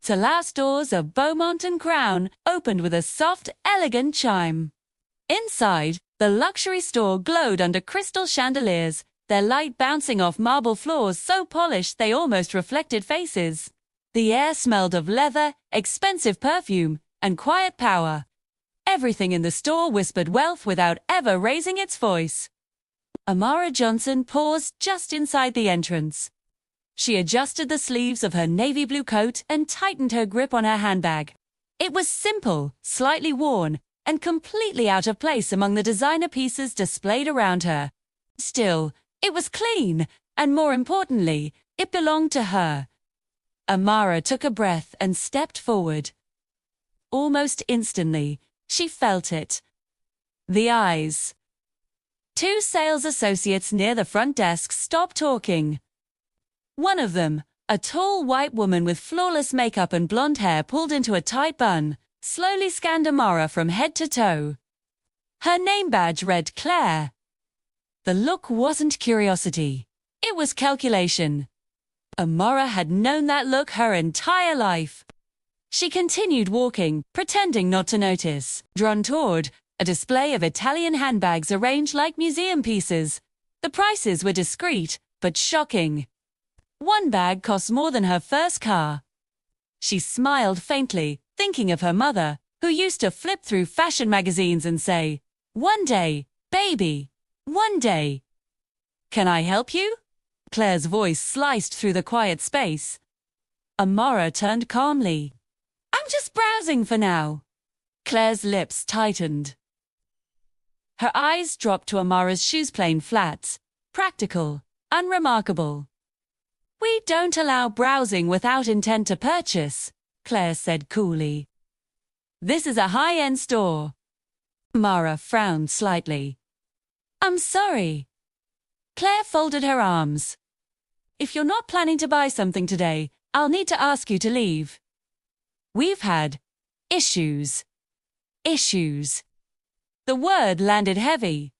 The last doors of Beaumont and Crown opened with a soft, elegant chime. Inside, the luxury store glowed under crystal chandeliers, their light bouncing off marble floors so polished they almost reflected faces. The air smelled of leather, expensive perfume, and quiet power. Everything in the store whispered wealth without ever raising its voice. Amara Johnson paused just inside the entrance. She adjusted the sleeves of her navy blue coat and tightened her grip on her handbag. It was simple, slightly worn, and completely out of place among the designer pieces displayed around her. Still, it was clean, and more importantly, it belonged to her. Amara took a breath and stepped forward. Almost instantly, she felt it. The eyes. Two sales associates near the front desk stopped talking. One of them, a tall white woman with flawless makeup and blonde hair pulled into a tight bun, slowly scanned Amara from head to toe. Her name badge read Claire. The look wasn't curiosity. It was calculation. Amara had known that look her entire life. She continued walking, pretending not to notice, drawn toward a display of Italian handbags arranged like museum pieces. The prices were discreet, but shocking. One bag cost more than her first car. She smiled faintly, thinking of her mother, who used to flip through fashion magazines and say, "One day, baby, one day." "Can I help you?" Claire's voice sliced through the quiet space. Amara turned calmly. "I'm just browsing for now." Claire's lips tightened. Her eyes dropped to Amara's shoes-plain flats, practical, unremarkable. "We don't allow browsing without intent to purchase," Claire said coolly. "This is a high-end store." Amara frowned slightly. "I'm sorry." Claire folded her arms. "If you're not planning to buy something today, I'll need to ask you to leave. We've had issues. Issues." The word landed heavy.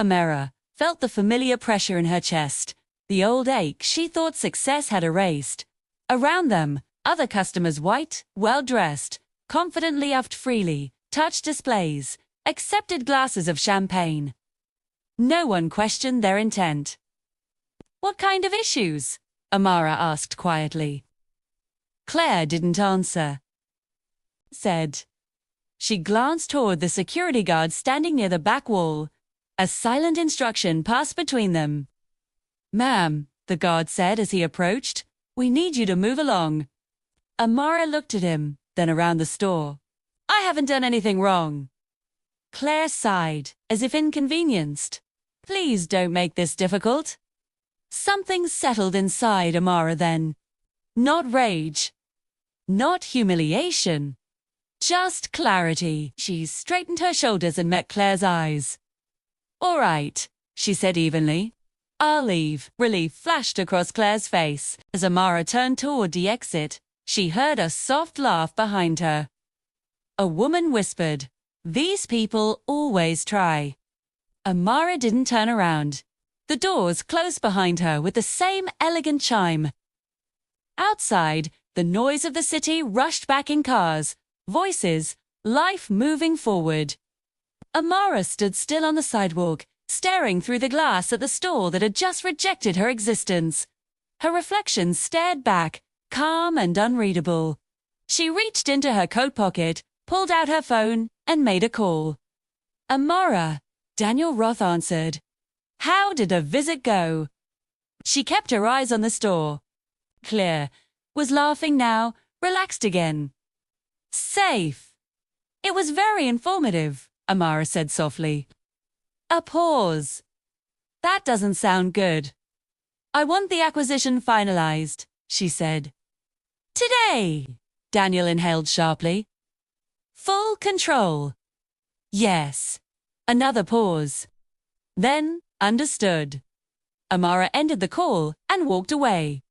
Amara felt the familiar pressure in her chest, the old ache she thought success had erased. Around them, other customers, white, well-dressed, confidently upped freely, touched displays, accepted glasses of champagne. No one questioned their intent. "What kind of issues?" Amara asked quietly. Claire didn't answer. Said. She glanced toward the security guard standing near the back wall. A silent instruction passed between them. "Ma'am," the guard said as he approached, "we need you to move along." Amara looked at him, then around the store. "I haven't done anything wrong." Claire sighed, as if inconvenienced. "Please don't make this difficult." Something settled inside Amara then. Not rage. Not humiliation. Just clarity. She straightened her shoulders and met Claire's eyes. "All right," she said evenly. "I'll leave." Relief flashed across Claire's face. As Amara turned toward the exit, she heard a soft laugh behind her. A woman whispered, "These people always try." Amara didn't turn around. The doors closed behind her with the same elegant chime. Outside, the noise of the city rushed back in cars, voices, life moving forward. Amara stood still on the sidewalk, staring through the glass at the store that had just rejected her existence. Her reflection stared back, calm and unreadable. She reached into her coat pocket, pulled out her phone, and made a call. "Amara," Daniel Roth answered. "How did the visit go?" She kept her eyes on the store. Claire was laughing now, relaxed again. "Safe." "It was very informative," Amara said softly. A pause. "That doesn't sound good." "I want the acquisition finalized," she said. "Today," Daniel inhaled sharply. "Full control." "Yes." Another pause. Then, understood. Amara ended the call and walked away.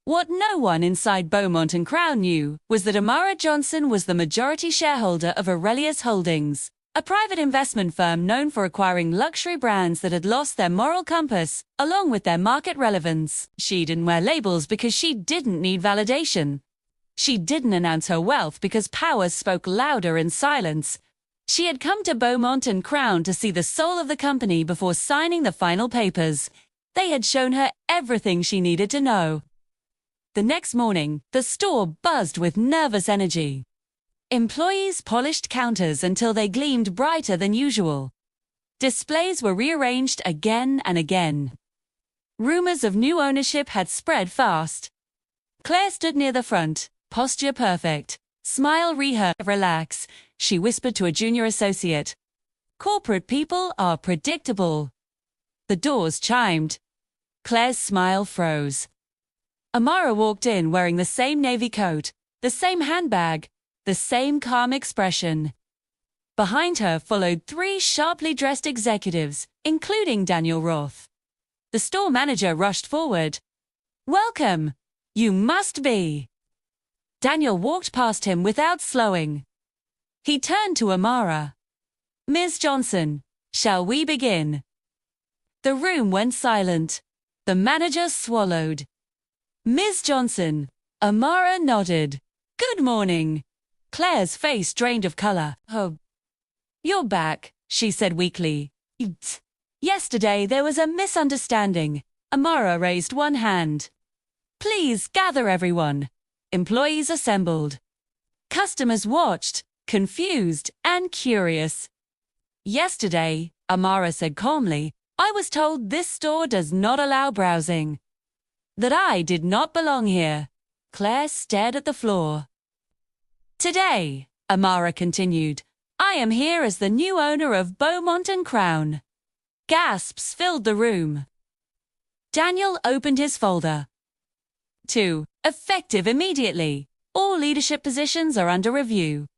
What no one inside Beaumont and Crown knew was that Amara Johnson was the majority shareholder of Aurelius Holdings, a private investment firm known for acquiring luxury brands that had lost their moral compass, along with their market relevance. She didn't wear labels because she didn't need validation. She didn't announce her wealth because power spoke louder in silence. She had come to Beaumont and Crown to see the soul of the company before signing the final papers. They had shown her everything she needed to know. The next morning, the store buzzed with nervous energy. Employees polished counters until they gleamed brighter than usual. Displays were rearranged again and again. Rumors of new ownership had spread fast. Claire stood near the front, posture perfect, smile rehearsed. Relax, she whispered to a junior associate. Corporate people are predictable. The doors chimed. Claire's smile froze. Amara walked in wearing the same navy coat, the same handbag, the same calm expression. Behind her followed 3 sharply dressed executives, including Daniel Roth. The store manager rushed forward. "Welcome! You must be!" Daniel walked past him without slowing. He turned to Amara. "Ms. Johnson, shall we begin?" The room went silent. The manager swallowed. "Ms. Johnson." Amara nodded. "Good morning." Claire's face drained of color. "Oh, you're back," she said weakly. "Yesterday there was a misunderstanding." Amara raised one hand. "Please gather everyone." Employees assembled. Customers watched, confused and curious. "Yesterday," Amara said calmly, "I was told this store does not allow browsing. That I did not belong here." Claire stared at the floor. "Today," Amara continued, "I am here as the new owner of Beaumont and Crown." Gasps filled the room. Daniel opened his folder. 2. Effective immediately. All leadership positions are under review.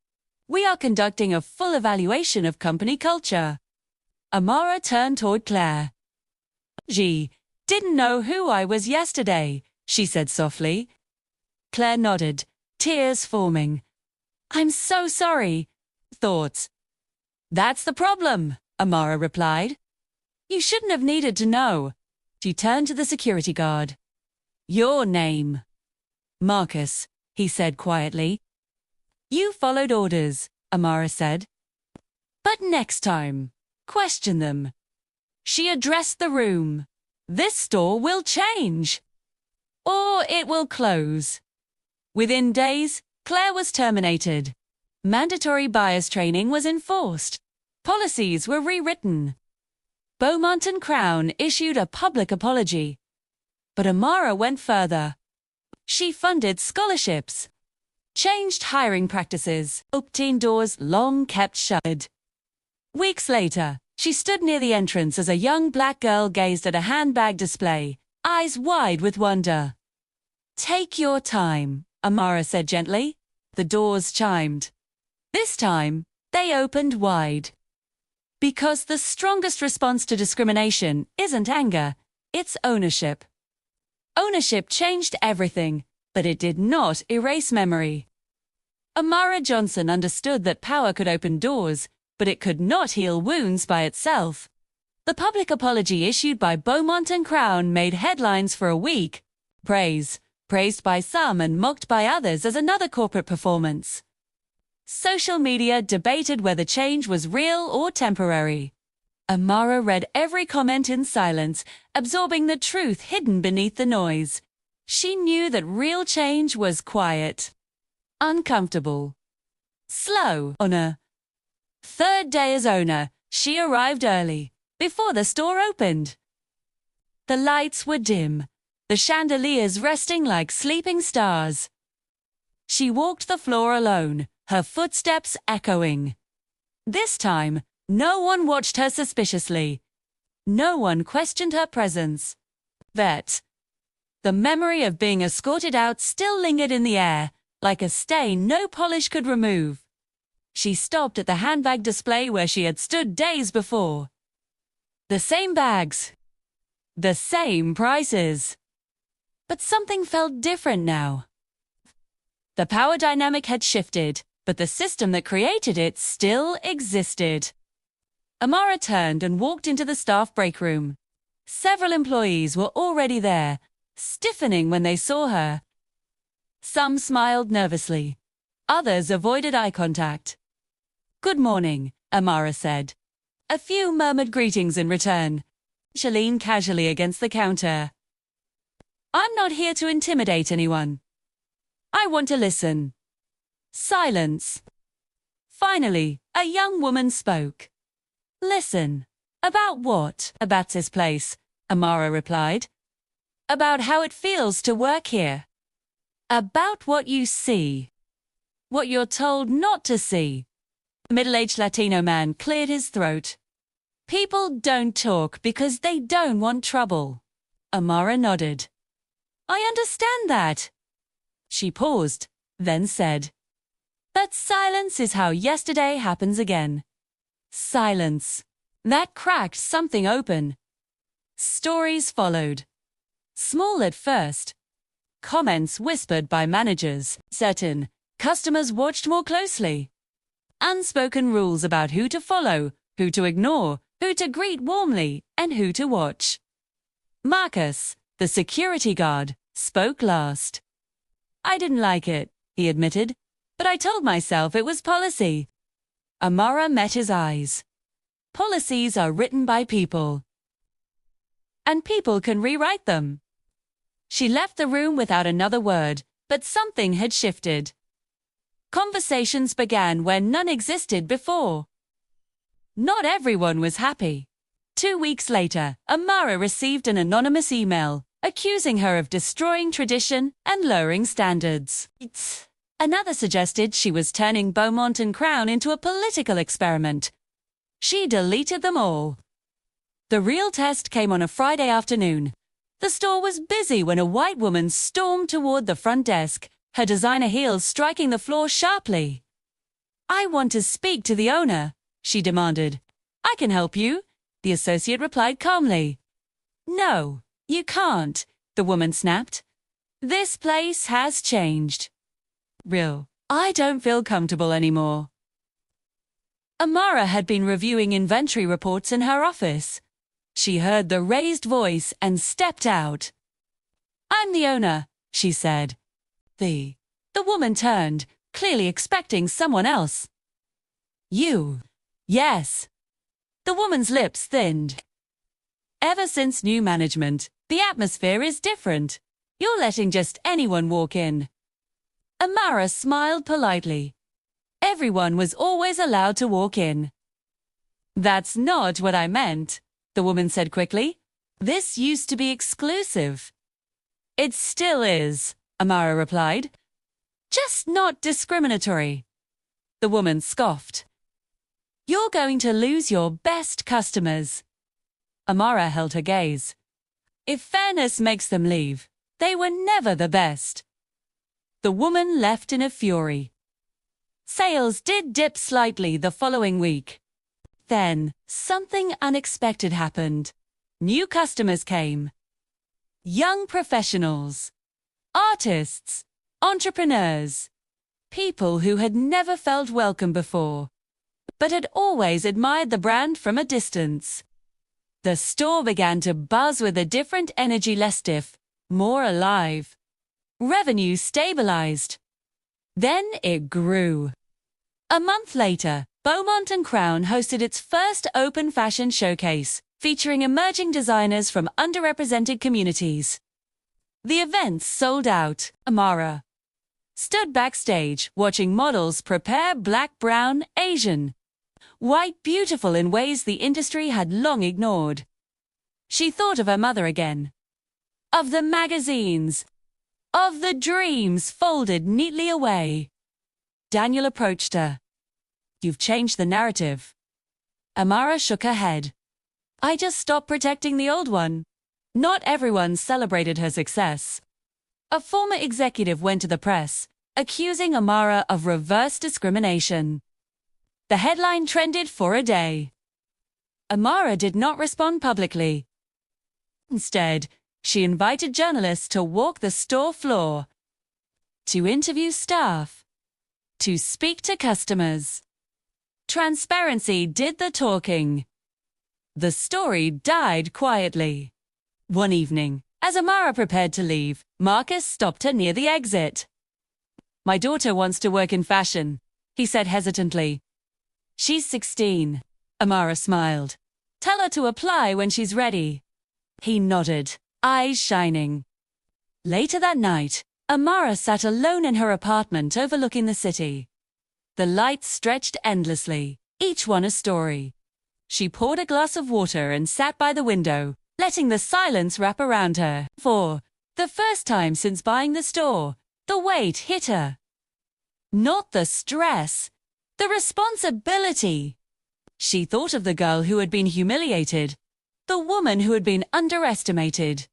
We are conducting a full evaluation of company culture. Amara turned toward Claire. "She didn't know who I was yesterday," she said softly. Claire nodded, tears forming. "I'm so sorry." Thoughts. "That's the problem," Amara replied. "You shouldn't have needed to know." She turned to the security guard. "Your name?" "Marcus," he said quietly. "You followed orders," Amara said. "But next time, question them." She addressed the room. "This store will change. Or it will close." Within days, Claire was terminated. Mandatory bias training was enforced. Policies were rewritten. Beaumont and Crown issued a public apology. But Amara went further. She funded scholarships, changed hiring practices, opened doors long kept shut. Weeks later, she stood near the entrance as a young black girl gazed at a handbag display, eyes wide with wonder. "Take your time," Amara said gently. The doors chimed. This time, they opened wide. Because the strongest response to discrimination isn't anger, it's ownership. Ownership changed everything, but it did not erase memory. Amara Johnson understood that power could open doors, but it could not heal wounds by itself. The public apology issued by Beaumont and Crown made headlines for a week. Praised by some and mocked by others as another corporate performance. Social media debated whether change was real or temporary. Amara read every comment in silence, absorbing the truth hidden beneath the noise. She knew that real change was quiet, uncomfortable, slow. On her third day as owner, she arrived early, before the store opened. The lights were dim, the chandeliers resting like sleeping stars. She walked the floor alone, her footsteps echoing. This time, no one watched her suspiciously. No one questioned her presence. Yet, the memory of being escorted out still lingered in the air, like a stain no polish could remove. She stopped at the handbag display where she had stood days before. The same bags. The same prices. But something felt different now. The power dynamic had shifted, but the system that created it still existed. Amara turned and walked into the staff break room. Several employees were already there, stiffening when they saw her. Some smiled nervously. Others avoided eye contact. "Good morning," Amara said. A few murmured greetings in return. She leaned casually against the counter. "I'm not here to intimidate anyone. I want to listen." Silence. Finally, a young woman spoke. "Listen. About what?" "About this place," Amara replied. "About how it feels to work here. About what you see. What you're told not to see." A middle-aged Latino man cleared his throat. "People don't talk because they don't want trouble." Amara nodded. "I understand that." She paused, then said, "But silence is how yesterday happens again." Silence. That cracked something open. Stories followed. Small at first. Comments whispered by managers. Certain customers watched more closely. Unspoken rules about who to follow, who to ignore, who to greet warmly, and who to watch. Marcus, the security guard, spoke last. "I didn't like it," he admitted, "but I told myself it was policy." Amara met his eyes. Policies are written by people. And people can rewrite them. She left the room without another word, but something had shifted. Conversations began where none existed before. Not everyone was happy. 2 weeks later, Amara received an anonymous email accusing her of destroying tradition and lowering standards. Another suggested she was turning Beaumont and Crown into a political experiment. She deleted them all. The real test came on a Friday afternoon. The store was busy when a white woman stormed toward the front desk, her designer heels striking the floor sharply. "I want to speak to the owner," she demanded. "I can help you," the associate replied calmly. "No, you can't," the woman snapped. "This place has changed." I don't feel comfortable anymore." Amara had been reviewing inventory reports in her office. She heard the raised voice and stepped out. "I'm the owner," she said. The woman turned, clearly expecting someone else. "You?" "Yes." The woman's lips thinned. "Ever since new management, the atmosphere is different. You're letting just anyone walk in." Amara smiled politely. Everyone was always allowed to walk in. "That's not what I meant," the woman said quickly. "This used to be exclusive." "It still is," Amara replied. "Just not discriminatory." The woman scoffed. "You're going to lose your best customers." Amara held her gaze. "If fairness makes them leave, they were never the best." The woman left in a fury. Sales did dip slightly the following week. Then, something unexpected happened. New customers came. Young professionals, artists, entrepreneurs, people who had never felt welcome before, but had always admired the brand from a distance. The store began to buzz with a different energy, less stiff, more alive. Revenue stabilized. Then it grew. A month later, Beaumont and Crown hosted its first open fashion showcase, featuring emerging designers from underrepresented communities. The event sold out. Amara stood backstage, watching models prepare Black, brown, Asian, white, beautiful in ways the industry had long ignored. She thought of her mother again. Of the magazines. Of the dreams folded neatly away. Daniel approached her. "You've changed the narrative." Amara shook her head. "I just stopped protecting the old one." Not everyone celebrated her success. A former executive went to the press, accusing Amara of reverse discrimination. The headline trended for a day. Amara did not respond publicly. Instead, she invited journalists to walk the store floor, to interview staff, to speak to customers. Transparency did the talking. The story died quietly. One evening, as Amara prepared to leave, Marcus stopped her near the exit. My daughter wants to work in fashion, he said hesitantly. She's 16. Amara smiled. Tell her to apply when she's ready. He nodded, eyes shining. Later that night, Amara sat alone in her apartment overlooking the city. The lights stretched endlessly, each one a story. She poured a glass of water and sat by the window, letting the silence wrap around her. For the first time since buying the store, the weight hit her. Not the stress, the responsibility. She thought of the girl who had been humiliated, the woman who had been underestimated,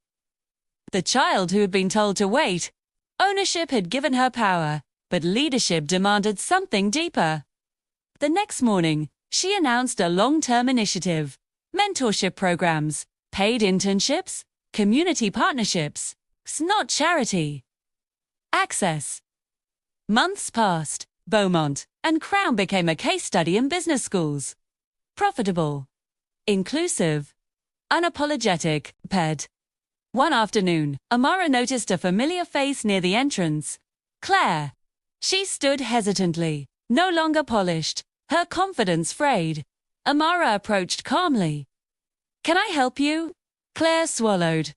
the child who had been told to wait. Ownership had given her power, but leadership demanded something deeper. The next morning, she announced a long-term initiative: mentorship programs, paid internships, community partnerships. It's not charity. Access. Months passed. Beaumont and Crown became a case study in business schools. Profitable, inclusive, unapologetic, paired. One afternoon, Amara noticed a familiar face near the entrance. Claire. She stood hesitantly, no longer polished, her confidence frayed. Amara approached calmly. Can I help you? Claire swallowed.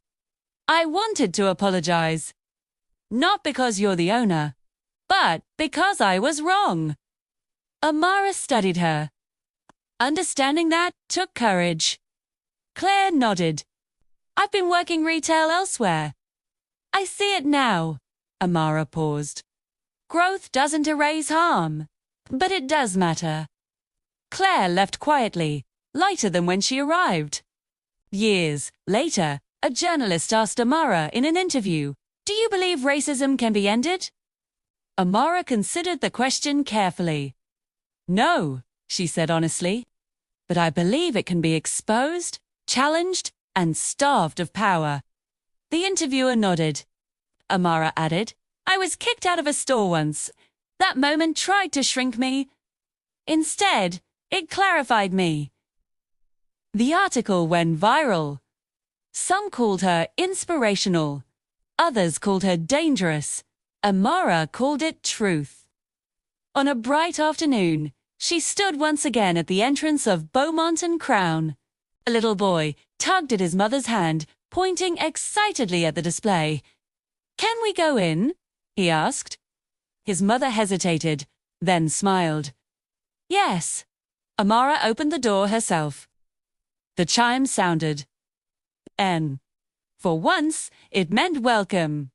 I wanted to apologize. Not because you're the owner, but because I was wrong. Amara studied her. Understanding that took courage. Claire nodded. I've been working retail elsewhere. I see it now. Amara paused. Growth doesn't erase harm, but it does matter. Claire left quietly, lighter than when she arrived. Years later, a journalist asked Amara in an interview, "Do you believe racism can be ended?" Amara considered the question carefully. No, she said honestly, but I believe it can be exposed, challenged, and starved of power. The interviewer nodded. Amara added, I was kicked out of a store once. That moment tried to shrink me. Instead, it clarified me. The article went viral. Some called her inspirational. Others called her dangerous. Amara called it truth. On a bright afternoon, she stood once again at the entrance of Beaumont and Crown. A little boy tugged at his mother's hand, pointing excitedly at the display. Can we go in? He asked. His mother hesitated, then smiled. Yes. Amara opened the door herself. The chime sounded. N. For once, it meant welcome.